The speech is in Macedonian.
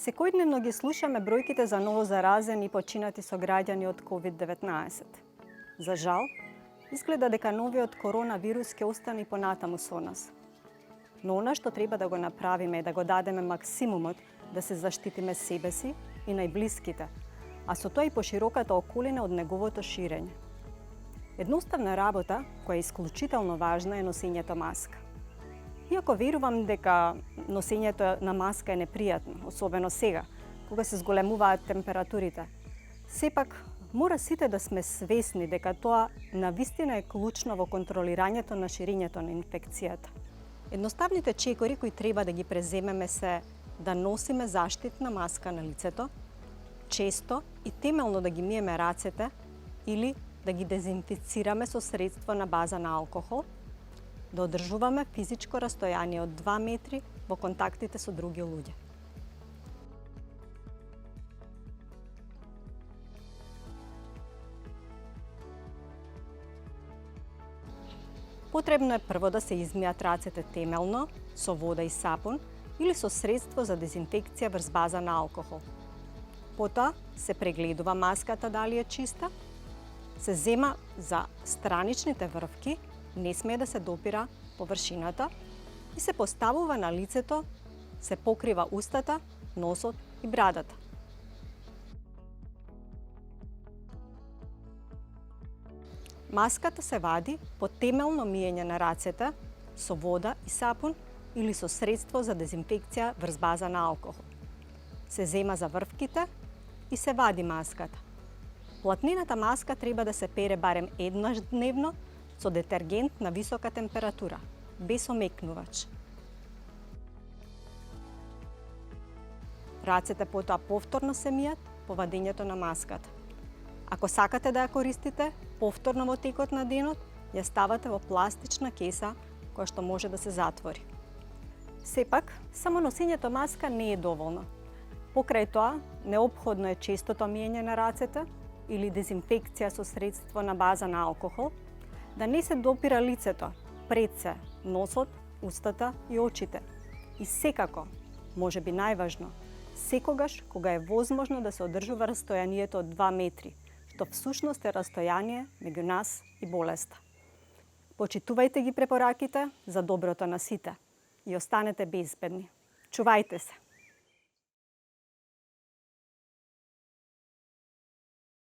Секојдневно ги слушаме бројките за новозаразени и починати сограѓани од COVID-19. За жал, изгледа дека новиот коронавирус ќе остане и понатаму со нас. Но она што треба да го направиме е да го дадеме максимумот да се заштитиме себе си и најблиските, а со тоа и пошироката околина од неговото ширење. Едноставна работа, која е исклучително важна, е носењето маска. Иако верувам дека носењето на маска е непријатно, особено сега, кога се зголемуваат температурите, сепак мора сите да сме свесни дека тоа навистина е клучно во контролирањето на ширењето на инфекцијата. Едноставните чекори кои треба да ги преземеме се да носиме заштитна маска на лицето, често и темелно да ги миеме рацете или да ги дезинфицираме со средство на база на алкохол, да одржуваме физичко растојание од 2 метри во контактите со други луѓе. Потребно е прво да се измијат рацете темелно со вода и сапун или со средство за дезинфекција врз база на алкохол. Потоа се прегледува маската дали е чиста, се зема за страничните врвки, не смее да се допира површината и се поставува на лицето, се покрива устата, носот и брадата. Маската се вади по темелно миење на рацете со вода и сапун или со средство за дезинфекција врз база на алкохол. Се зема за врвките и се вади маската. Платнената маска треба да се пере барем еднаш дневно со детергент на висока температура, без омекнувач. Рацете потоа повторно се мијат по вадењето на маската. Ако сакате да ја користите, повторно во текот на денот, ја ставате во пластична кеса која што може да се затвори. Сепак, само носењето маска не е доволно. Покрај тоа, неопходно е честото миење на рацете или дезинфекција со средство на база на алкохол, да не се допира лицето, пред се, носот, устата и очите. И секако, можеби најважно, секогаш кога е возможно да се одржува растојанието од 2 метри, што всушност е растојание меѓу нас и болеста. Почитувајте ги препораките за доброто на сите и останете безбедни. Чувајте се!